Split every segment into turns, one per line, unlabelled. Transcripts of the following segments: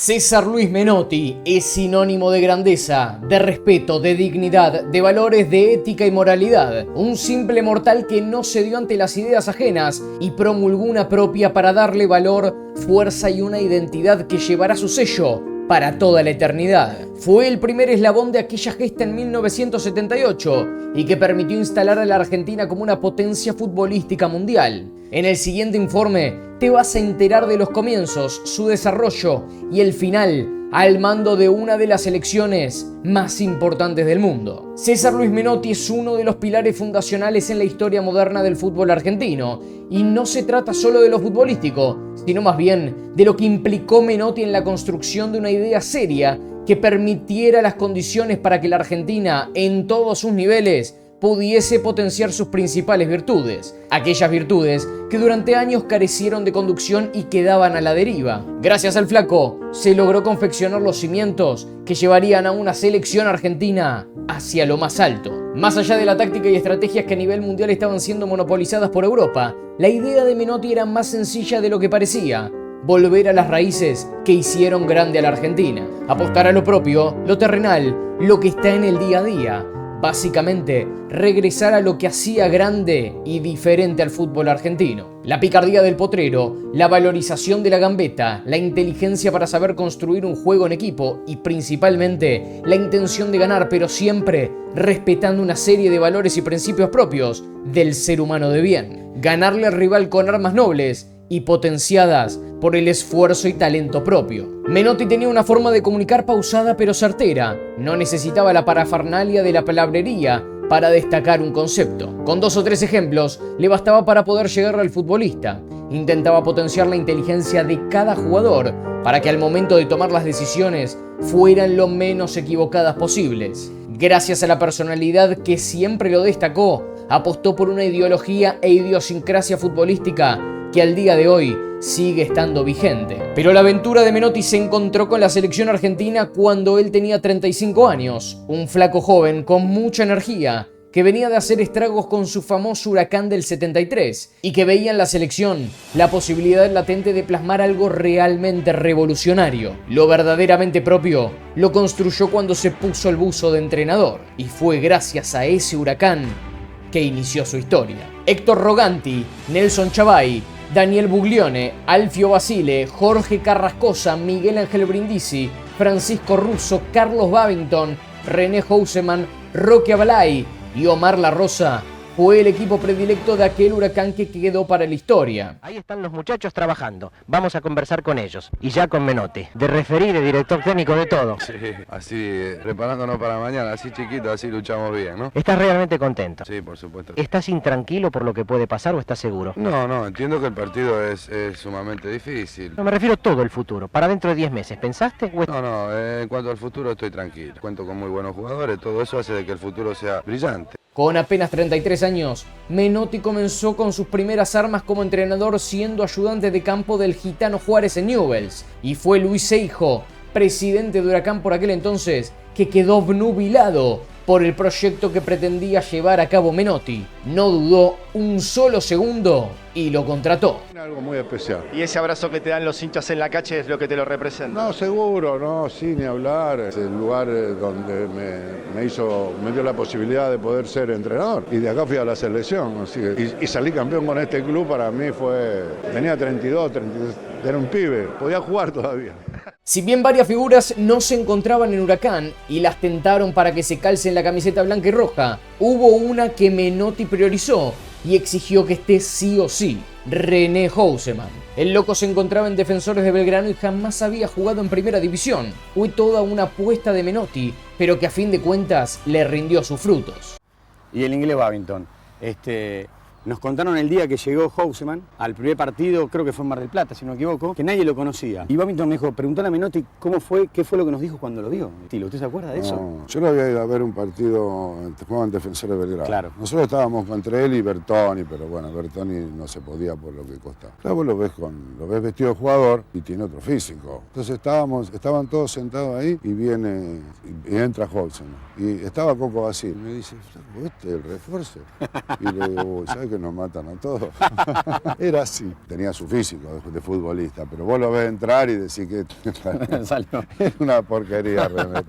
César Luis Menotti es sinónimo de grandeza, de respeto, de dignidad, de valores, de ética y moralidad. Un simple mortal que no cedió ante las ideas ajenas y promulgó una propia para darle valor, fuerza y una identidad que llevará su sello para toda la eternidad. Fue el primer eslabón de aquella gesta en 1978 y que permitió instalar a la Argentina como una potencia futbolística mundial. En el siguiente informe te vas a enterar de los comienzos, su desarrollo y el final al mando de una de las selecciones más importantes del mundo. César Luis Menotti es uno de los pilares fundacionales en la historia moderna del fútbol argentino, y no se trata solo de lo futbolístico, sino más bien de lo que implicó Menotti en la construcción de una idea seria que permitiera las condiciones para que la Argentina, en todos sus niveles, pudiese potenciar sus principales virtudes, aquellas virtudes que durante años carecieron de conducción y quedaban a la deriva. Gracias al Flaco, se logró confeccionar los cimientos que llevarían a una selección argentina hacia lo más alto. Más allá de la táctica y estrategias que a nivel mundial estaban siendo monopolizadas por Europa, la idea de Menotti era más sencilla de lo que parecía: volver a las raíces que hicieron grande a la Argentina, apostar a lo propio, lo terrenal, lo que está en el día a día. Básicamente, regresar a lo que hacía grande y diferente al fútbol argentino. La picardía del potrero, la valorización de la gambeta, la inteligencia para saber construir un juego en equipo y principalmente la intención de ganar, pero siempre respetando una serie de valores y principios propios del ser humano de bien. Ganarle al rival con armas nobles y potenciadas por el esfuerzo y talento propio. Menotti tenía una forma de comunicar pausada pero certera. No necesitaba la parafernalia de la palabrería para destacar un concepto. Con 2 o 3 ejemplos le bastaba para poder llegar al futbolista. Intentaba potenciar la inteligencia de cada jugador para que al momento de tomar las decisiones fueran lo menos equivocadas posibles. Gracias a la personalidad que siempre lo destacó, apostó por una ideología e idiosincrasia futbolística que al día de hoy sigue estando vigente. Pero la aventura de Menotti se encontró con la selección argentina cuando él tenía 35 años, un flaco joven con mucha energía, que venía de hacer estragos con su famoso Huracán del 73 y que veía en la selección la posibilidad latente de plasmar algo realmente revolucionario. Lo verdaderamente propio lo construyó cuando se puso el buzo de entrenador, y fue gracias a ese Huracán que inició su historia. Héctor Roganti, Nelson Chavay, Daniel Buglione, Alfio Basile, Jorge Carrascosa, Miguel Ángel Brindisi, Francisco Russo, Carlos Babington, René Houseman, Roque Abalay y Omar La Rosa fue el equipo predilecto de aquel Huracán que quedó para la historia.
Ahí están los muchachos trabajando. Vamos a conversar con ellos. Y ya con Menotti. De referir, de director técnico, de todo.
Sí, así preparándonos para mañana, así chiquito, así luchamos bien, ¿no?
¿Estás realmente contento?
Sí, por supuesto.
¿Estás intranquilo por lo que puede pasar o estás seguro?
No, entiendo que el partido es sumamente difícil.
No, me refiero a todo el futuro. Para dentro de 10 meses, ¿pensaste?
En cuanto al futuro estoy tranquilo. Cuento con muy buenos jugadores, todo eso hace de que el futuro sea brillante.
Con apenas 33 años, Menotti comenzó con sus primeras armas como entrenador siendo ayudante de campo del Gitano Juárez en Newell's, y fue Luis Seijo, presidente de Huracán por aquel entonces, que quedó obnubilado por el proyecto que pretendía llevar a cabo Menotti. No dudó un solo segundo y lo contrató.
Algo muy especial.
Y ese abrazo que te dan los hinchas en la cancha es lo que te lo representa.
No, seguro, no, sí, ni hablar. Es el lugar donde me dio la posibilidad de poder ser entrenador. Y de acá fui a la selección. Así que, y salí campeón con este club, para mí tenía 32, era un pibe, podía jugar todavía.
Si bien varias figuras no se encontraban en Huracán y las tentaron para que se calcen la camiseta blanca y roja, hubo una que Menotti priorizó y exigió que esté sí o sí: René Houseman. El loco se encontraba en Defensores de Belgrano y jamás había jugado en primera división. Fue toda una apuesta de Menotti, pero que a fin de cuentas le rindió sus frutos.
Y el inglés Babington. Nos contaron el día que llegó Houseman al primer partido, creo que fue en Mar del Plata, si no me equivoco, que nadie lo conocía. Y Babington me dijo, preguntale a Menotti qué fue lo que nos dijo cuando lo vio. ¿Usted se acuerda de eso?
No, yo lo había ido a ver un partido, jugaba en Defensores de Belgrano.
Claro.
Nosotros estábamos entre él y Bertoni, pero bueno, Bertoni no se podía por lo que costaba. Claro, vos lo ves vestido de jugador y tiene otro físico. Entonces estaban todos sentados ahí y entra Houseman. Y estaba Coco Basile. Me dice, ¿este es el refuerzo? Y le digo, ¿sabes que nos matan a todos. Era así. Tenía su físico de futbolista, pero vos lo ves entrar y decís que es una porquería, René.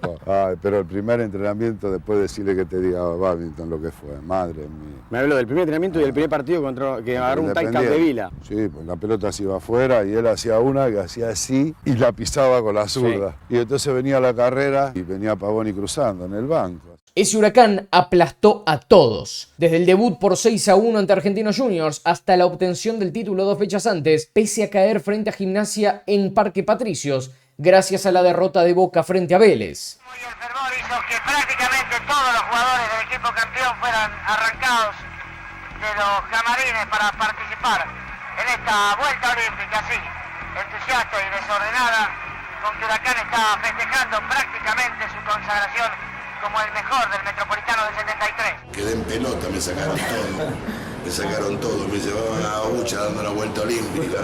Pero el primer entrenamiento, después decirle que te diga Babington lo que fue, madre mía.
Me hablo del primer entrenamiento y del primer partido que agarró un tal Capdevila.
Sí, pues la pelota se iba afuera y él hacía una que hacía así y la pisaba con la zurda. Sí. Y entonces venía la carrera y venía Pavoni cruzando en el banco.
Ese Huracán aplastó a todos, desde el debut por 6-1 ante Argentinos Juniors hasta la obtención del título 2 fechas antes, pese a caer frente a Gimnasia en Parque Patricios, gracias a la derrota de Boca frente a Vélez.
Y el fervor hizo que prácticamente todos los jugadores del equipo campeón fueran arrancados de los camarines para participar en esta vuelta olímpica, así, entusiasta y desordenada, con que Huracán está festejando prácticamente su consagración como el mejor del Metropolitano del 73.
Quedé en pelota, me sacaron todo, me llevaban a Ucha dando la vuelta olímpica.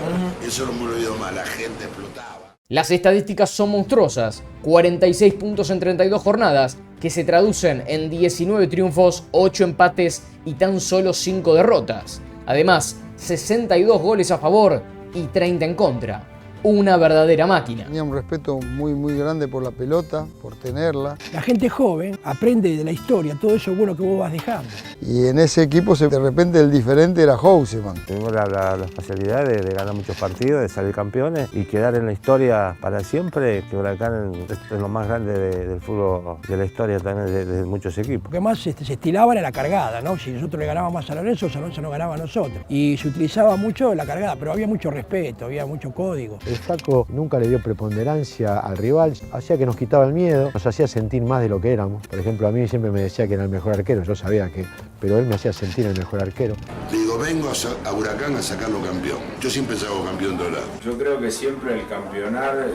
Eso no me lo olvido más, la gente explotaba.
Las estadísticas son monstruosas, 46 puntos en 32 jornadas, que se traducen en 19 triunfos, 8 empates y tan solo 5 derrotas. Además, 62 goles a favor y 30 en contra. Una verdadera máquina.
Tenía un respeto muy grande por la pelota, por tenerla.
La gente joven aprende de la historia, todo eso bueno que vos vas dejando.
Y en ese equipo de repente el diferente era Houseman.
Tuvimos la facilidad de ganar muchos partidos, de salir campeones y quedar en la historia para siempre, que Huracán es lo más grande del fútbol de la historia también de muchos equipos.
Lo que más se estilaba era la cargada, ¿no? Si nosotros le ganábamos más a San Lorenzo nos ganaba a nosotros. Y se utilizaba mucho la cargada, pero había mucho respeto, había mucho código.
El Flaco nunca le dio preponderancia al rival, hacía que nos quitaba el miedo, nos hacía sentir más de lo que éramos. Por ejemplo, a mí siempre me decía que era el mejor arquero, yo sabía que, pero él me hacía sentir el mejor arquero.
Le digo, vengo a Huracán a sacarlo campeón. Yo siempre salgo campeón de lado.
Yo creo que siempre el campeonar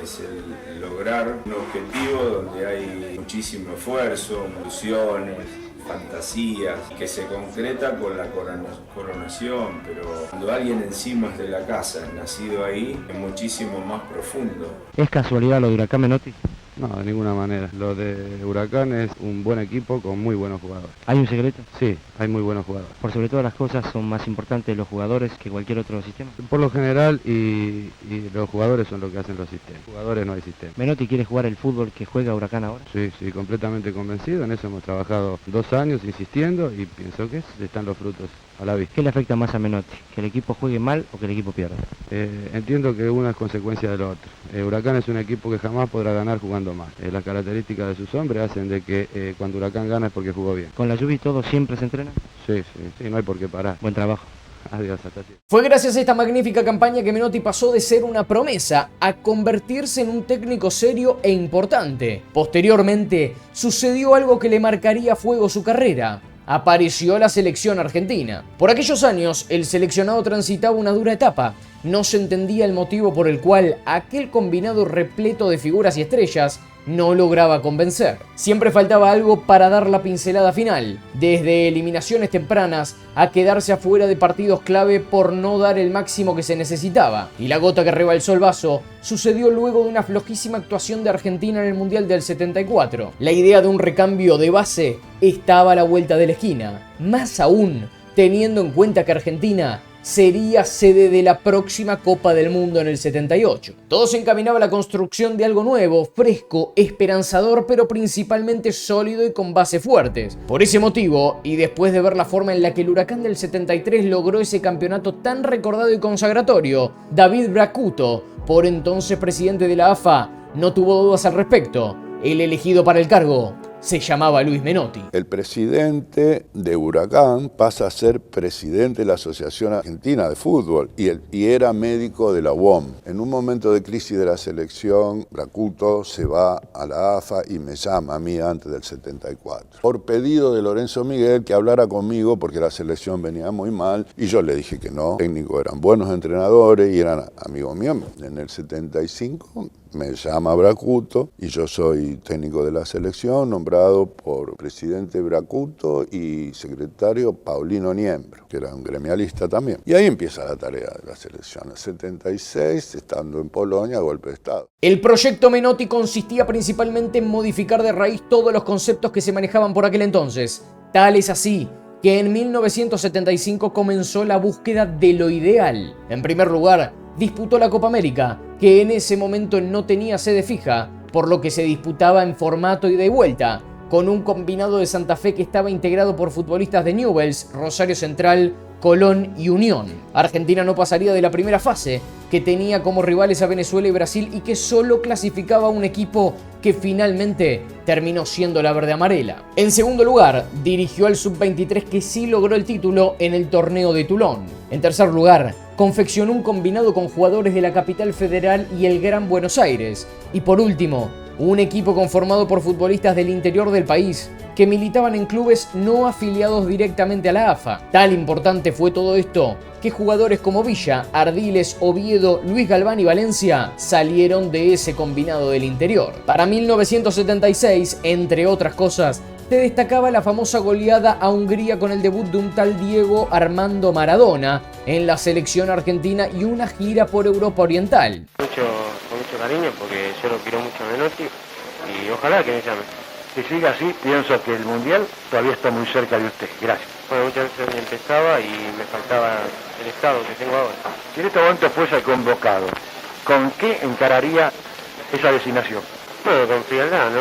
es el lograr un objetivo donde hay muchísimo esfuerzo, ilusiones, fantasías, que se concreta con la coronación, pero cuando alguien encima es de la casa, nacido ahí, es muchísimo más profundo.
¿Es casualidad lo de Huracán, Menotti?
No, de ninguna manera. Lo de Huracán es un buen equipo con muy buenos jugadores.
¿Hay un secreto?
Sí, hay muy buenos jugadores.
Por sobre todas las cosas, son más importantes los jugadores que cualquier otro sistema.
Por lo general, y los jugadores son lo que hacen los sistemas. Jugadores no hay sistema.
¿Menotti quiere jugar el fútbol que juega Huracán ahora?
Sí, completamente convencido. En eso hemos trabajado 2 años insistiendo y pienso que están los frutos a la vista.
¿Qué le afecta más a Menotti? ¿Que el equipo juegue mal o que el equipo pierda?
Entiendo que una es consecuencia de lo otro. Huracán es un equipo que jamás podrá ganar jugando mal. Las características de sus hombres hacen de que cuando Huracán gana es porque jugó bien.
¿Con la lluvia y todo siempre se entrena?
Sí, no hay por qué parar.
Buen trabajo.
Adiós, hasta siempre.
Fue gracias a esta magnífica campaña que Menotti pasó de ser una promesa a convertirse en un técnico serio e importante. Posteriormente, sucedió algo que le marcaría a fuego su carrera. Apareció la selección argentina. Por aquellos años, el seleccionado transitaba una dura etapa. No se entendía el motivo por el cual aquel combinado repleto de figuras y estrellas no lograba convencer. Siempre faltaba algo para dar la pincelada final, desde eliminaciones tempranas a quedarse afuera de partidos clave por no dar el máximo que se necesitaba. Y la gota que rebalsó el vaso sucedió luego de una flojísima actuación de Argentina en el Mundial del 74. La idea de un recambio de base estaba a la vuelta de la esquina, más aún teniendo en cuenta que Argentina sería sede de la próxima Copa del Mundo en el 78. Todo se encaminaba a la construcción de algo nuevo, fresco, esperanzador, pero principalmente sólido y con bases fuertes. Por ese motivo, y después de ver la forma en la que el Huracán del 73 logró ese campeonato tan recordado y consagratorio, David Bracuto, por entonces presidente de la AFA, no tuvo dudas al respecto. El elegido para el cargo se llamaba Luis Menotti.
El presidente de Huracán pasa a ser presidente de la Asociación Argentina de Fútbol y era médico de la UOM. En un momento de crisis de la selección, Bracuto se va a la AFA y me llama a mí antes del 74. Por pedido de Lorenzo Miguel que hablara conmigo porque la selección venía muy mal y yo le dije que no. Los técnicos eran buenos entrenadores y eran amigos míos. En el 75 me llama Bracuto y yo soy técnico de la selección, nombrado por presidente Bracuto y secretario Paulino Niembro, que era un gremialista también. Y ahí empieza la tarea de la selección. En el 76, estando en Polonia, golpe de Estado.
El proyecto Menotti consistía principalmente en modificar de raíz todos los conceptos que se manejaban por aquel entonces. Tal es así que en 1975 comenzó la búsqueda de lo ideal. En primer lugar, disputó la Copa América, que en ese momento no tenía sede fija, por lo que se disputaba en formato ida y vuelta, con un combinado de Santa Fe que estaba integrado por futbolistas de Newell's, Rosario Central, Colón y Unión. Argentina no pasaría de la primera fase, que tenía como rivales a Venezuela y Brasil y que solo clasificaba a un equipo que finalmente terminó siendo la verde amarela. En segundo lugar, dirigió al Sub-23 que sí logró el título en el torneo de Toulon. En tercer lugar, confeccionó un combinado con jugadores de la capital federal y el Gran Buenos Aires. Y por último, un equipo conformado por futbolistas del interior del país que militaban en clubes no afiliados directamente a la AFA. Tal importante fue todo esto que jugadores como Villa, Ardiles, Oviedo, Luis Galván y Valencia salieron de ese combinado del interior. Para 1976, entre otras cosas, se destacaba la famosa goleada a Hungría con el debut de un tal Diego Armando Maradona en la selección argentina y una gira por Europa Oriental.
Con mucho cariño porque yo lo quiero mucho a Menotti y ojalá que me llame.
Si sigue así, pienso que el Mundial todavía está muy cerca de usted. Gracias.
Bueno, muchas veces empezaba y me faltaba el estado que tengo ahora.
Si en este momento fuese convocado, ¿con qué encararía esa designación?
Bueno, con frialdad, ¿no?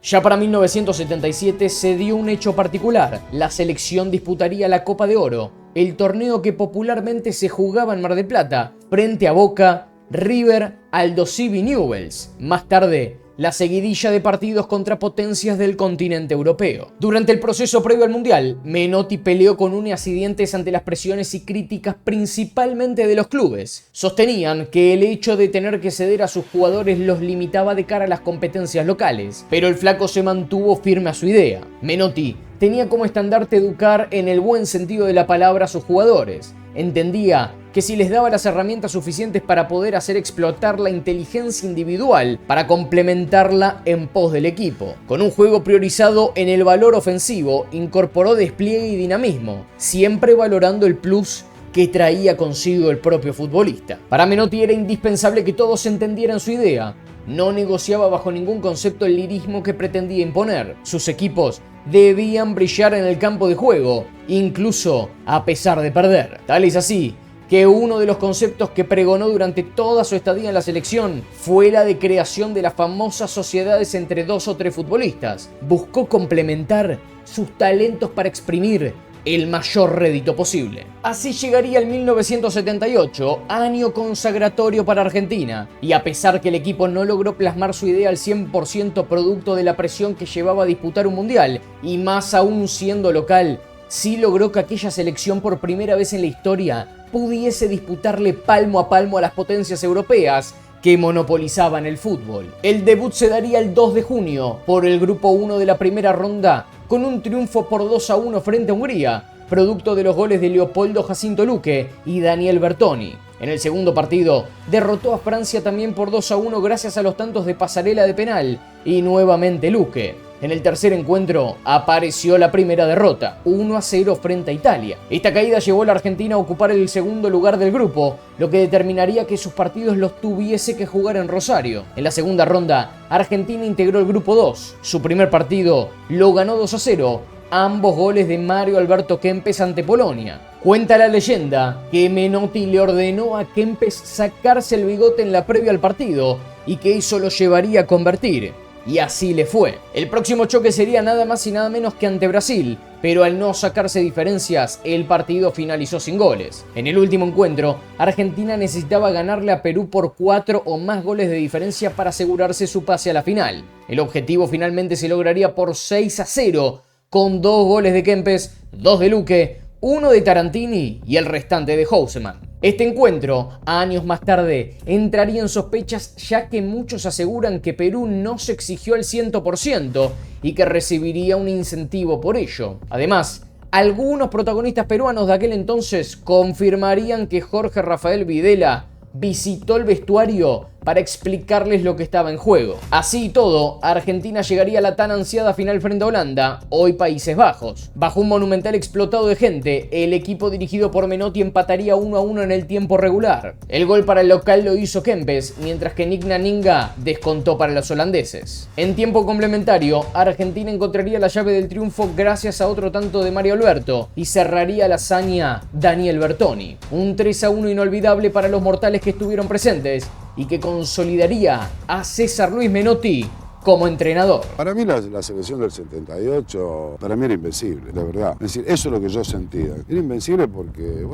Ya para 1977 se dio un hecho particular. La selección disputaría la Copa de Oro, el torneo que popularmente se jugaba en Mar del Plata, frente a Boca, River, Aldosivi y Newell's. Más tarde, la seguidilla de partidos contra potencias del continente europeo. Durante el proceso previo al Mundial, Menotti peleó con uñas y dientes ante las presiones y críticas principalmente de los clubes. Sostenían que el hecho de tener que ceder a sus jugadores los limitaba de cara a las competencias locales, pero el flaco se mantuvo firme a su idea. Menotti tenía como estandarte educar en el buen sentido de la palabra a sus jugadores. Entendía que si les daba las herramientas suficientes para poder hacer explotar la inteligencia individual para complementarla en pos del equipo. Con un juego priorizado en el valor ofensivo, incorporó despliegue y dinamismo, siempre valorando el plus que traía consigo el propio futbolista. Para Menotti era indispensable que todos entendieran su idea. No negociaba bajo ningún concepto el lirismo que pretendía imponer. Sus equipos debían brillar en el campo de juego, incluso a pesar de perder. Tal es así que uno de los conceptos que pregonó durante toda su estadía en la selección fue la de creación de las famosas sociedades entre 2 o 3 futbolistas. Buscó complementar sus talentos para exprimir el mayor rédito posible. Así llegaría el 1978, año consagratorio para Argentina, y a pesar que el equipo no logró plasmar su idea al 100% producto de la presión que llevaba a disputar un mundial, y más aún siendo local, sí logró que aquella selección por primera vez en la historia pudiese disputarle palmo a palmo a las potencias europeas que monopolizaban el fútbol. El debut se daría el 2 de junio por el grupo 1 de la primera ronda con un triunfo por 2-1 frente a Hungría, producto de los goles de Leopoldo Jacinto Luque y Daniel Bertoni. En el segundo partido, derrotó a Francia también por 2-1 gracias a los tantos de Pasarela de penal y nuevamente Luque. En el tercer encuentro apareció la primera derrota, 1-0 frente a Italia. Esta caída llevó a la Argentina a ocupar el segundo lugar del grupo, lo que determinaría que sus partidos los tuviese que jugar en Rosario. En la segunda ronda, Argentina integró el grupo 2. Su primer partido lo ganó 2-0, ambos goles de Mario Alberto Kempes ante Polonia. Cuenta la leyenda que Menotti le ordenó a Kempes sacarse el bigote en la previa al partido y que eso lo llevaría a convertir. Y así le fue. El próximo choque sería nada más y nada menos que ante Brasil, pero al no sacarse diferencias, el partido finalizó sin goles. En el último encuentro, Argentina necesitaba ganarle a Perú por 4 o más goles de diferencia para asegurarse su pase a la final. El objetivo finalmente se lograría por 6-0, con 2 goles de Kempes, 2 de Luque, 1 de Tarantini y el restante de Houseman. Este encuentro, años más tarde, entraría en sospechas ya que muchos aseguran que Perú no se exigió al 100% y que recibiría un incentivo por ello. Además, algunos protagonistas peruanos de aquel entonces confirmarían que Jorge Rafael Videla visitó el vestuario para explicarles lo que estaba en juego. Así y todo, Argentina llegaría a la tan ansiada final frente a Holanda, hoy Países Bajos. Bajo un monumental explotado de gente, el equipo dirigido por Menotti empataría 1-1 en el tiempo regular. El gol para el local lo hizo Kempes, mientras que Nick Naninga descontó para los holandeses. En tiempo complementario, Argentina encontraría la llave del triunfo gracias a otro tanto de Mario Alberto y cerraría la hazaña Daniel Bertoni. Un 3-1 inolvidable para los mortales que estuvieron presentes y que consolidaría a César Luis Menotti como entrenador.
Para mí la selección del 78, para mí era invencible, la verdad. Es decir, eso es lo que yo sentía. Era invencible porque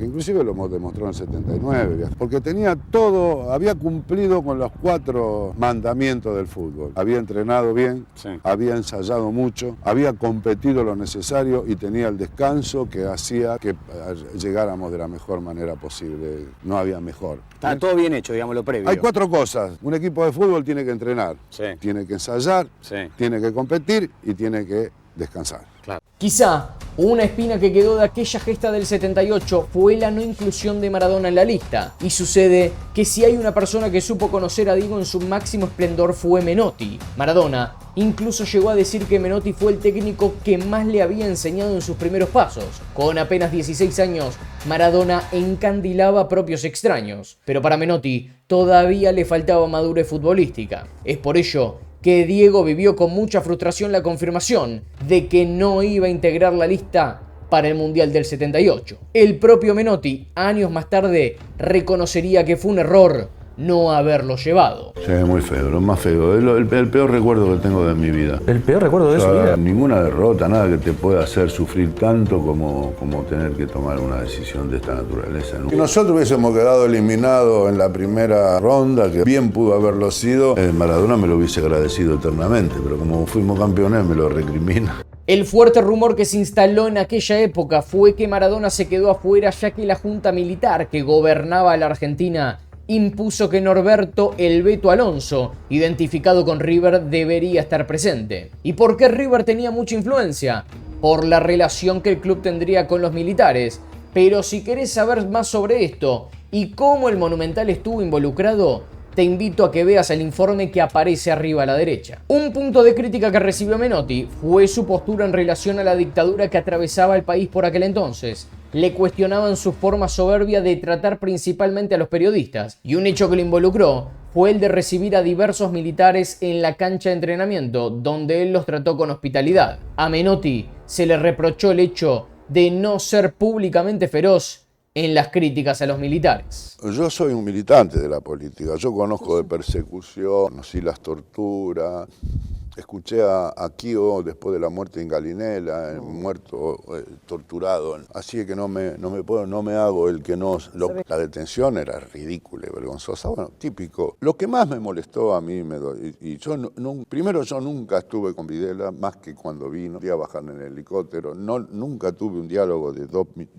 inclusive lo demostró en el 79, porque tenía todo, había cumplido con los 4 mandamientos del fútbol. Había entrenado bien, había ensayado mucho, había competido lo necesario y tenía el descanso que hacía que llegáramos de la mejor manera posible. No había mejor.
Está todo bien hecho, digamos, lo previo.
Hay 4 cosas. Un equipo de fútbol tiene que entrenar, tiene que ensayar, tiene que competir y tiene que descansar.
Claro.
Quizá una espina que quedó de aquella gesta del 78 fue la no inclusión de Maradona en la lista. Y sucede que si hay una persona que supo conocer a Diego en su máximo esplendor fue Menotti. Maradona incluso llegó a decir que Menotti fue el técnico que más le había enseñado en sus primeros pasos. Con apenas 16 años, Maradona encandilaba a propios extraños. Pero para Menotti todavía le faltaba madurez futbolística. Es por ello que Diego vivió con mucha frustración la confirmación de que no iba a integrar la lista para el Mundial del 78. El propio Menotti, años más tarde, reconocería que fue un error no haberlo llevado.
Sí, muy feo, lo más feo, el peor recuerdo que tengo de mi vida.
¿El peor recuerdo de su vida?
Ninguna derrota, nada que te pueda hacer sufrir tanto como tener que tomar una decisión de esta naturaleza. Si nosotros hubiésemos quedado eliminados en la primera ronda, que bien pudo haberlo sido, Maradona me lo hubiese agradecido eternamente, pero como fuimos campeones me lo recrimina.
El fuerte rumor que se instaló en aquella época fue que Maradona se quedó afuera ya que la junta militar que gobernaba a la Argentina impuso que Norberto El Beto Alonso, identificado con River, debería estar presente. ¿Y por qué River tenía mucha influencia? Por la relación que el club tendría con los militares. Pero si querés saber más sobre esto y cómo el Monumental estuvo involucrado, te invito a que veas el informe que aparece arriba a la derecha. Un punto de crítica que recibió Menotti fue su postura en relación a la dictadura que atravesaba el país por aquel entonces. Le cuestionaban su forma soberbia de tratar principalmente a los periodistas, y un hecho que lo involucró fue el de recibir a diversos militares en la cancha de entrenamiento, donde él los trató con hospitalidad. A Menotti se le reprochó el hecho de no ser públicamente feroz en las críticas a los militares.
Yo soy un militante de la política, yo conozco de persecución, conocí las torturas, escuché a Kio después de la muerte en Galinela, muerto, torturado, así que no me hago el que no... la detención era ridícula y vergonzosa, bueno, típico. Lo que más me molestó a mí, primero yo nunca estuve con Videla, más que cuando vino, a bajar en el helicóptero, nunca tuve un diálogo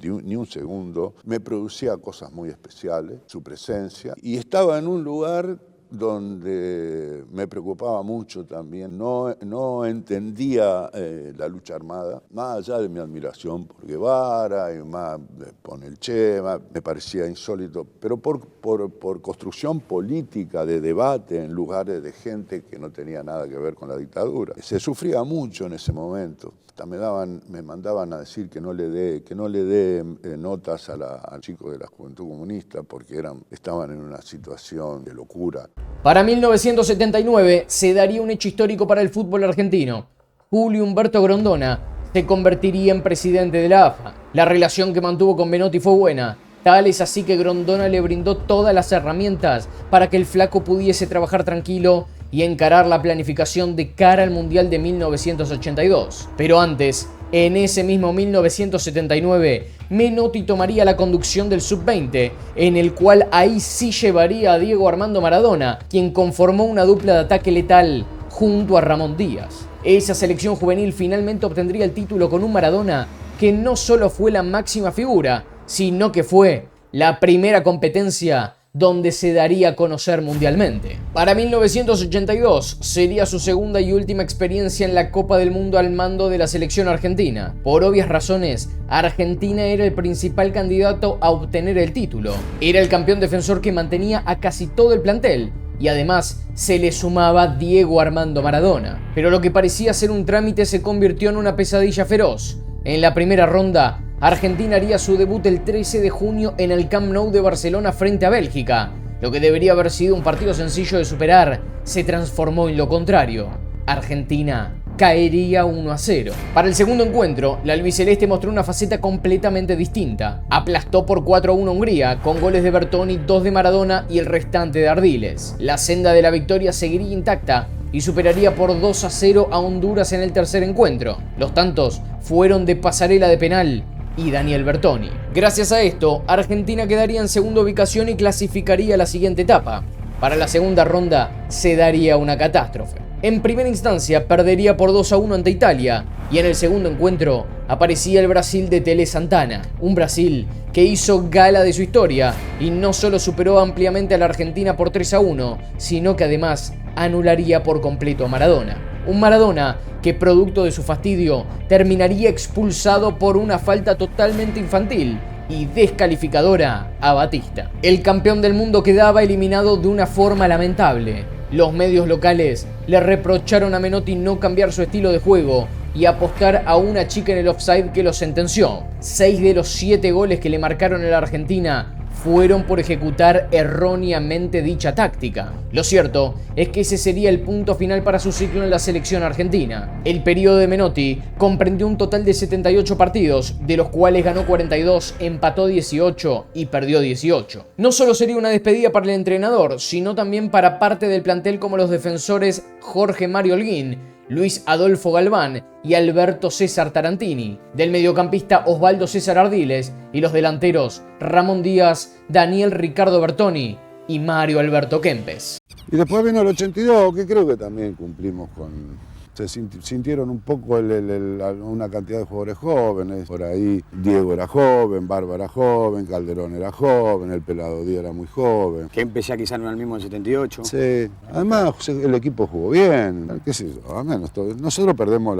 ni un segundo, me producía cosas muy especiales, su presencia, y estaba en un lugar donde me preocupaba mucho también, no entendía la lucha armada, más allá de mi admiración por Guevara y más por el Che, me parecía insólito, pero por construcción política de debate en lugares de gente que no tenía nada que ver con la dictadura. Se sufría mucho en ese momento. Hasta me mandaban a decir que no le dé notas a chicos de la Juventud Comunista porque estaban en una situación de locura.
Para 1979 se daría un hecho histórico para el fútbol argentino. Julio Humberto Grondona se convertiría en presidente de la AFA. La relación que mantuvo con Menotti fue buena. Tal es así que Grondona le brindó todas las herramientas para que el flaco pudiese trabajar tranquilo y encarar la planificación de cara al Mundial de 1982. Pero antes, en ese mismo 1979, Menotti tomaría la conducción del Sub-20, en el cual ahí sí llevaría a Diego Armando Maradona, quien conformó una dupla de ataque letal junto a Ramón Díaz. Esa selección juvenil finalmente obtendría el título con un Maradona que no solo fue la máxima figura, sino que fue la primera competencia donde se daría a conocer mundialmente. Para 1982 sería su segunda y última experiencia en la Copa del Mundo al mando de la selección argentina. Por obvias razones, Argentina era el principal candidato a obtener el título. Era el campeón defensor que mantenía a casi todo el plantel y además se le sumaba Diego Armando Maradona. Pero lo que parecía ser un trámite se convirtió en una pesadilla feroz. En la primera ronda, Argentina haría su debut el 13 de junio en el Camp Nou de Barcelona frente a Bélgica. Lo que debería haber sido un partido sencillo de superar se transformó en lo contrario. Argentina caería 1-0. Para el segundo encuentro, la albiceleste mostró una faceta completamente distinta. Aplastó por 4-1 a Hungría, con goles de Bertoni, 2 de Maradona y el restante de Ardiles. La senda de la victoria seguiría intacta y superaría por 2-0 a Honduras en el tercer encuentro. Los tantos fueron de Pasarela de penal y Daniel Bertoni. Gracias a esto, Argentina quedaría en segunda ubicación y clasificaría a la siguiente etapa. Para la segunda ronda se daría una catástrofe. En primera instancia perdería por 2-1 ante Italia y en el segundo encuentro aparecía el Brasil de Tele Santana, un Brasil que hizo gala de su historia y no solo superó ampliamente a la Argentina por 3-1, sino que además anularía por completo a Maradona. Un Maradona que, producto de su fastidio, terminaría expulsado por una falta totalmente infantil y descalificadora a Batista. El campeón del mundo quedaba eliminado de una forma lamentable. Los medios locales le reprocharon a Menotti no cambiar su estilo de juego y apostar a una chica en el offside que lo sentenció. 6 de los 7 goles que le marcaron a la Argentina fueron por ejecutar erróneamente dicha táctica. Lo cierto es que ese sería el punto final para su ciclo en la selección argentina. El periodo de Menotti comprendió un total de 78 partidos, de los cuales ganó 42, empató 18 y perdió 18. No solo sería una despedida para el entrenador, sino también para parte del plantel como los defensores Jorge Mario Holguín, Luis Adolfo Galván y Alberto César Tarantini, del mediocampista Osvaldo César Ardiles y los delanteros Ramón Díaz, Daniel Ricardo Bertoni y Mario Alberto Kempes.
Y después vino el 82, que creo que también cumplimos con... Se sintieron un poco una cantidad de jugadores jóvenes. Por ahí Diego era joven, Barba era joven, Calderón era joven, el Pelado Díaz era muy joven.
Que empecé quizás no era el mismo del 78.
Sí, además el equipo jugó bien, qué sé yo, al menos nosotros perdemos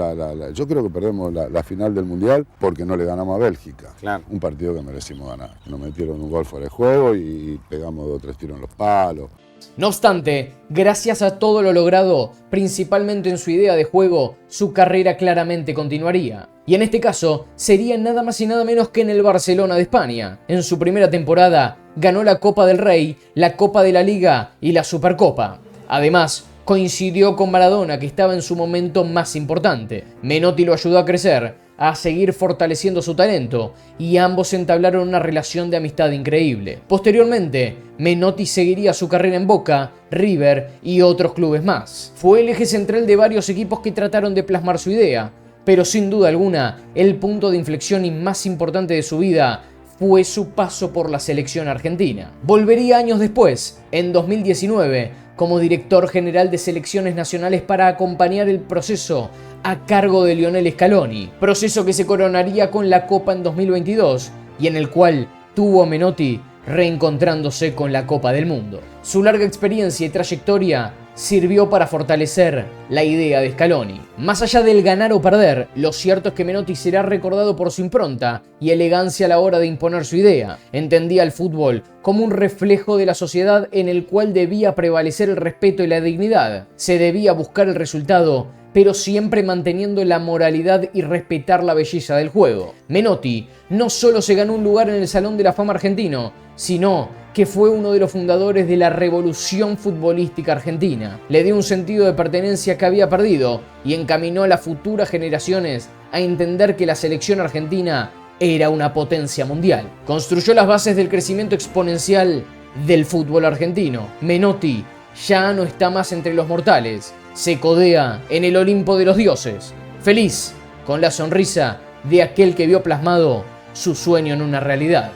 yo creo que perdemos la final del Mundial porque no le ganamos a Bélgica.
Claro.
Un partido que merecimos ganar. Nos metieron un gol fuera de juego y pegamos 2 o 3 tiros en los palos.
No obstante, gracias a todo lo logrado, principalmente en su idea de juego, su carrera claramente continuaría. Y en este caso, sería nada más y nada menos que en el Barcelona de España. En su primera temporada, ganó la Copa del Rey, la Copa de la Liga y la Supercopa. Además, coincidió con Maradona, que estaba en su momento más importante. Menotti lo ayudó a crecer, a seguir fortaleciendo su talento, y ambos entablaron una relación de amistad increíble. Posteriormente, Menotti seguiría su carrera en Boca, River y otros clubes más. Fue el eje central de varios equipos que trataron de plasmar su idea, pero sin duda alguna, el punto de inflexión y más importante de su vida fue su paso por la selección argentina. Volvería años después, en 2019, como director general de selecciones nacionales para acompañar el proceso a cargo de Lionel Scaloni, proceso que se coronaría con la Copa en 2022 y en el cual tuvo a Menotti reencontrándose con la Copa del Mundo. Su larga experiencia y trayectoria sirvió para fortalecer la idea de Scaloni. Más allá del ganar o perder, lo cierto es que Menotti será recordado por su impronta y elegancia a la hora de imponer su idea. Entendía el fútbol como un reflejo de la sociedad en el cual debía prevalecer el respeto y la dignidad. Se debía buscar el resultado, pero siempre manteniendo la moralidad y respetar la belleza del juego. Menotti no solo se ganó un lugar en el Salón de la Fama argentino, sino que fue uno de los fundadores de la revolución futbolística argentina. Le dio un sentido de pertenencia que había perdido y encaminó a las futuras generaciones a entender que la selección argentina era una potencia mundial. Construyó las bases del crecimiento exponencial del fútbol argentino. Menotti ya no está más entre los mortales, se codea en el Olimpo de los dioses, feliz con la sonrisa de aquel que vio plasmado su sueño en una realidad.